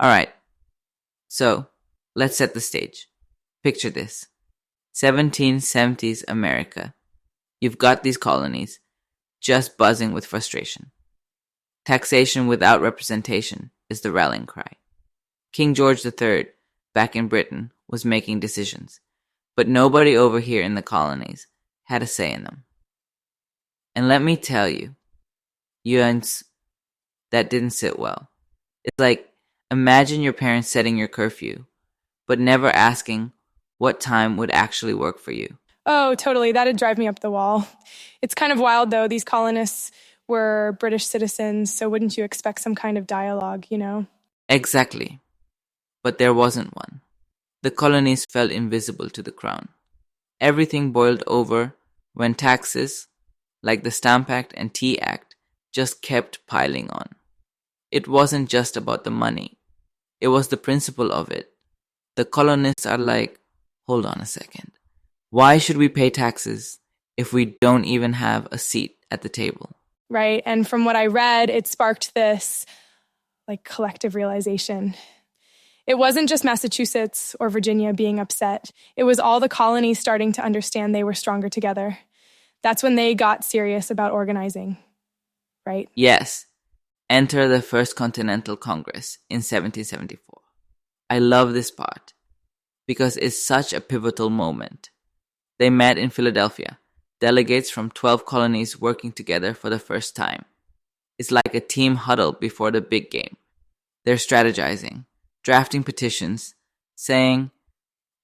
Alright, so let's set the stage. Picture this 1770s America. You've got these colonies just buzzing with frustration. Taxation without representation is the rallying cry. King George III, back in Britain, was making decisions, but nobody over here in the colonies had a say in them. And let me tell you, Yuans, that didn't sit well. It's like, imagine your parents setting your curfew, but never asking what time would actually work for you. Oh, totally. That'd drive me up the wall. It's kind of wild, though. These colonists were British citizens, so wouldn't you expect some kind of dialogue, you know? Exactly. But there wasn't one. The colonies felt invisible to the crown. Everything boiled over when taxes, like the Stamp Act and Tea Act, just kept piling on. It wasn't just about the money. It was the principle of it. The colonists are like, hold on a second. Why should we pay taxes if we don't even have a seat at the table? Right. And from what I read, it sparked this collective realization. It wasn't just Massachusetts or Virginia being upset. It was all the colonies starting to understand they were stronger together. That's when they got serious about organizing, right? Yes. Enter the First Continental Congress in 1774. I love this part because it's such a pivotal moment. They met in Philadelphia, delegates from 12 colonies working together for the first time. It's like a team huddle before the big game. They're strategizing, drafting petitions, saying,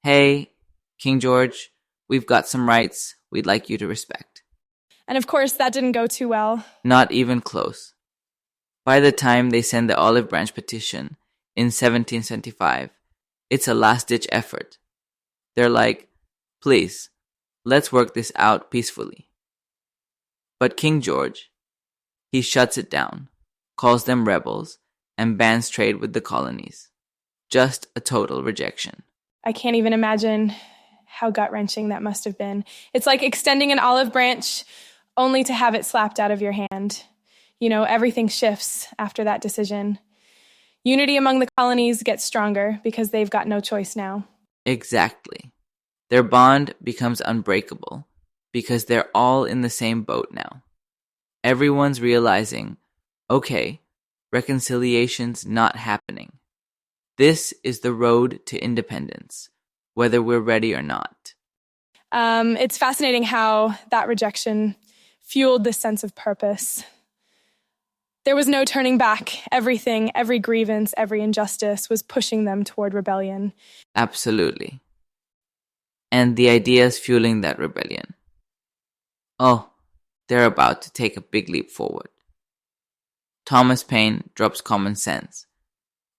hey, King George, we've got some rights we'd like you to respect. And of course, that didn't go too well. Not even close. By the time they send the Olive Branch petition in 1775, it's a last-ditch effort. They're like, please, let's work this out peacefully. But King George, he shuts it down, calls them rebels, and bans trade with the colonies. Just a total rejection. I can't even imagine how gut-wrenching that must have been. It's like extending an olive branch only to have it slapped out of your hand. You know, everything shifts after that decision. Unity among the colonies gets stronger because they've got no choice now. Exactly. Their bond becomes unbreakable because they're all in the same boat now. Everyone's realizing, okay, reconciliation's not happening. This is the road to independence, whether we're ready or not. It's fascinating how that rejection fueled this sense of purpose. There was no turning back. Everything, every grievance, every injustice was pushing them toward rebellion. Absolutely. And the ideas fueling that rebellion. Oh, they're about to take a big leap forward. Thomas Paine drops common sense,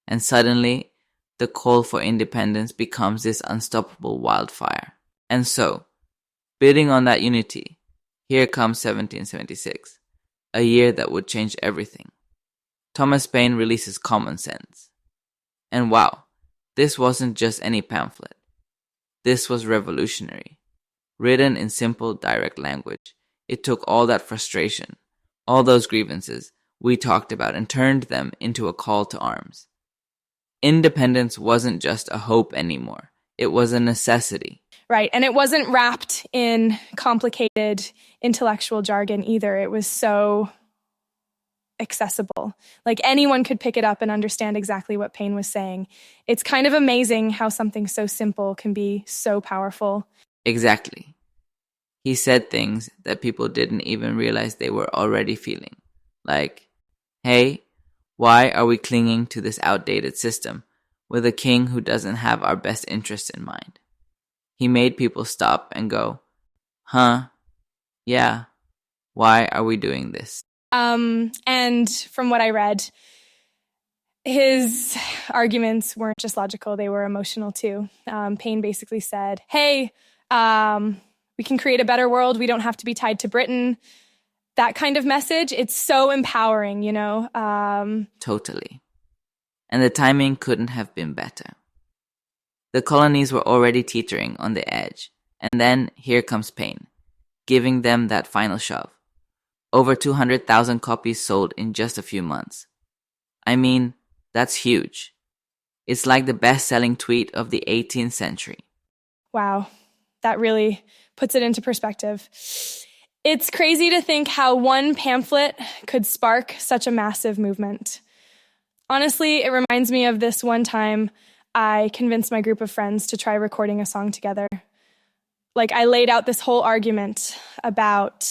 and suddenly the call for independence becomes this unstoppable wildfire. And so, bidding on that unity, here comes 1776, a year that would change everything. Thomas Paine releases Common Sense. And wow, this wasn't just any pamphlet. This was revolutionary. Written in simple, direct language, it took all that frustration, all those grievances we talked about, and turned them into a call to arms. Independence wasn't just a hope anymore. It was a necessity. Right, and it wasn't wrapped in complicated intellectual jargon either. It was so accessible. Like anyone could pick it up and understand exactly what Paine was saying. It's kind of amazing how something so simple can be so powerful. Exactly. He said things that people didn't even realize they were already feeling. Like, hey, why are we clinging to this outdated system with a king who doesn't have our best interests in mind? He made people stop and go, huh? Yeah. Why are we doing this? And from what I read, his arguments weren't just logical, they were emotional too. Paine basically said, hey, we can create a better world. We don't have to be tied to Britain. That kind of message, it's so empowering, you know? Totally. And the timing couldn't have been better. The colonies were already teetering on the edge, and then here comes Paine, giving them that final shove. Over 200,000 copies sold in just a few months. I mean, that's huge. It's like the best-selling tweet of the 18th century. Wow, that really puts it into perspective. It's crazy to think how one pamphlet could spark such a massive movement. Honestly, it reminds me of this one time I convinced my group of friends to try recording a song together. Like, I laid out this whole argument about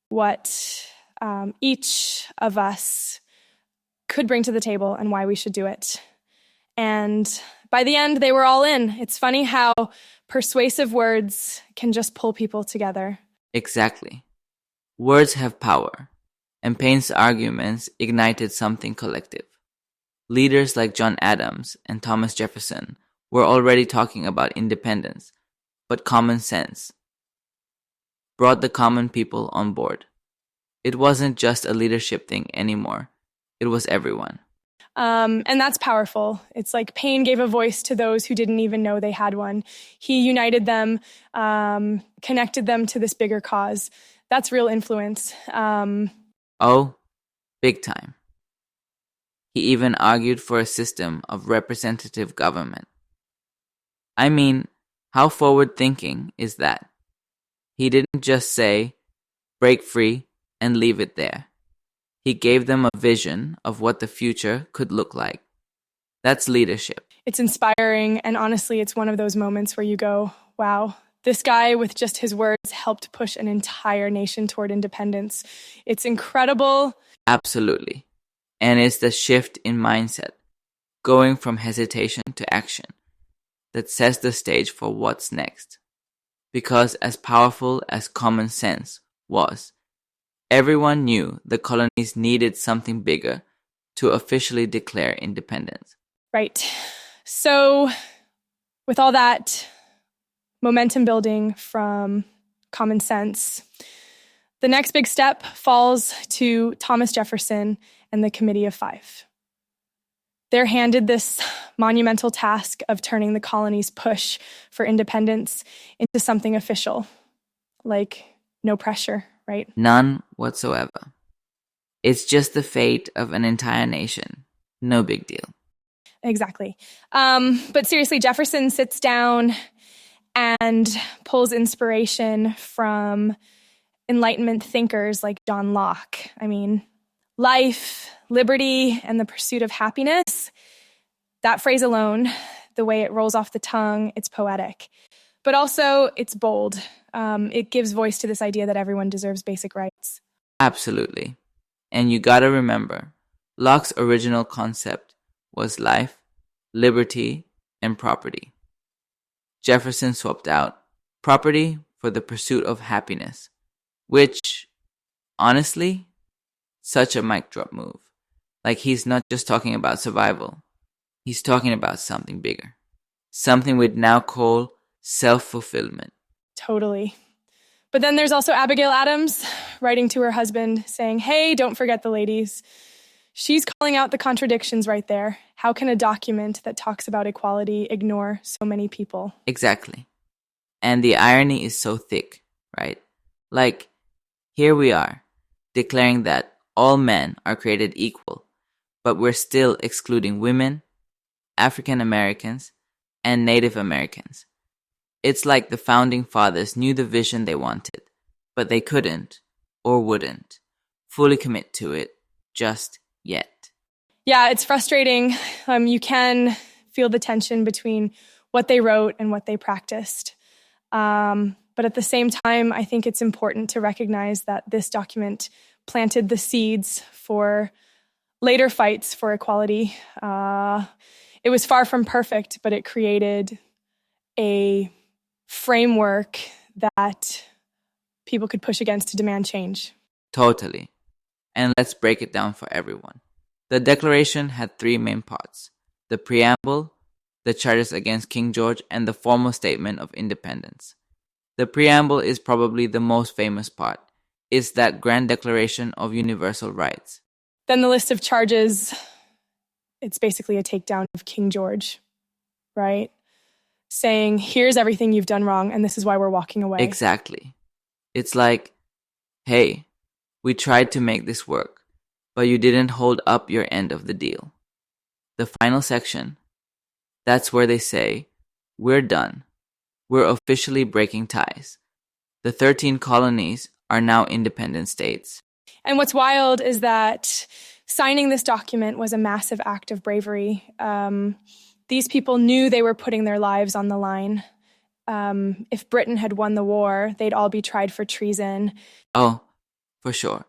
what each of us could bring to the table and why we should do it. And by the end, they were all in. It's funny how persuasive words can just pull people together. Exactly. Words have power, and Paine's arguments ignited something collective. Leaders like John Adams and Thomas Jefferson were already talking about independence, but common sense brought the common people on board. It wasn't just a leadership thing anymore. It was everyone. And that's powerful. It's like Paine gave a voice to those who didn't even know they had one. He united them, connected them to this bigger cause. That's real influence. Oh, big time. He even argued for a system of representative government. I mean, how forward-thinking is that? He didn't just say, break free and leave it there. He gave them a vision of what the future could look like. That's leadership. It's inspiring, and honestly, it's one of those moments where you go, wow, this guy with just his words helped push an entire nation toward independence. It's incredible. Absolutely. And it's the shift in mindset, going from hesitation to action, that sets the stage for what's next. Because as powerful as common sense was, everyone knew the colonies needed something bigger to officially declare independence. Right. So, with all that momentum building from common sense, the next big step falls to Thomas Jefferson and the Committee of Five. They're handed this monumental task of turning the colony's push for independence into something official, like no pressure, right? None whatsoever. It's just the fate of an entire nation. No big deal. Exactly. But seriously, Jefferson sits down and pulls inspiration from Enlightenment thinkers like John Locke. I mean, life, liberty, and the pursuit of happiness, that phrase alone, the way it rolls off the tongue, it's poetic. But also, it's bold. It gives voice to this idea that everyone deserves basic rights. Absolutely. And you gotta remember, Locke's original concept was life, liberty, and property. Jefferson swapped out property for the pursuit of happiness, which, honestly, such a mic drop move. Like, he's not just talking about survival. He's talking about something bigger. Something we'd now call self-fulfillment. Totally. But then there's also Abigail Adams writing to her husband saying, hey, don't forget the ladies. She's calling out the contradictions right there. How can a document that talks about equality ignore so many people? Exactly. And the irony is so thick, right? Like, here we are, declaring that all men are created equal, but we're still excluding women, African Americans, and Native Americans. It's like the founding fathers knew the vision they wanted, but they couldn't, or wouldn't, fully commit to it just yet. Yeah, it's frustrating. You can feel the tension between what they wrote and what they practiced. But at the same time, I think it's important to recognize that this document planted the seeds for later fights for equality. It was far from perfect, but it created a framework that people could push against to demand change. Totally. And let's break it down for everyone. The Declaration had three main parts: the preamble, the charges against King George, and the formal statement of independence. The preamble is probably the most famous part. It's that grand declaration of universal rights. Then the list of charges, it's basically a takedown of King George, right? Saying, here's everything you've done wrong, and this is why we're walking away. Exactly. It's like, hey, we tried to make this work, but you didn't hold up your end of the deal. The final section, That's where they say, we're done. We're officially breaking ties. The 13 colonies are now independent states. And what's wild is that signing this document was a massive act of bravery. These people knew they were putting their lives on the line. If Britain had won the war, they'd all be tried for treason. Oh, for sure.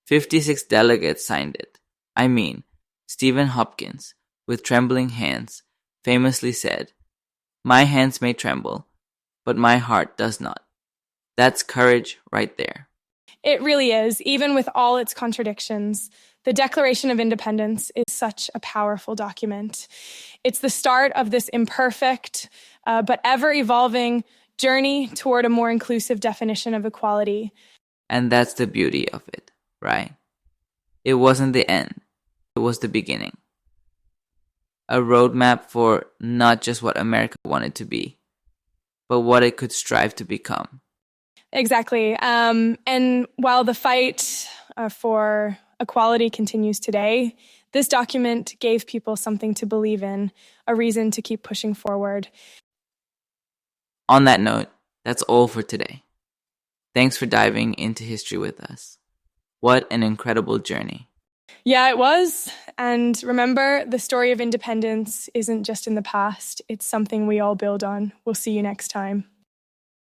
56 delegates signed it. I mean, Stephen Hopkins, with trembling hands, famously said, "My hands may tremble, but my heart does not." That's courage right there. It really is, even with all its contradictions. The Declaration of Independence is such a powerful document. It's the start of this imperfect, but ever-evolving journey toward a more inclusive definition of equality. And that's the beauty of it, right? It wasn't the end. It was the beginning. A roadmap for not just what America wanted to be, but what it could strive to become. Exactly. And while the fight for equality continues today, this document gave people something to believe in, a reason to keep pushing forward. On that note, that's all for today. Thanks for diving into history with us. What an incredible journey. Yeah, it was. And remember, the story of independence isn't just in the past. It's something we all build on. We'll see you next time.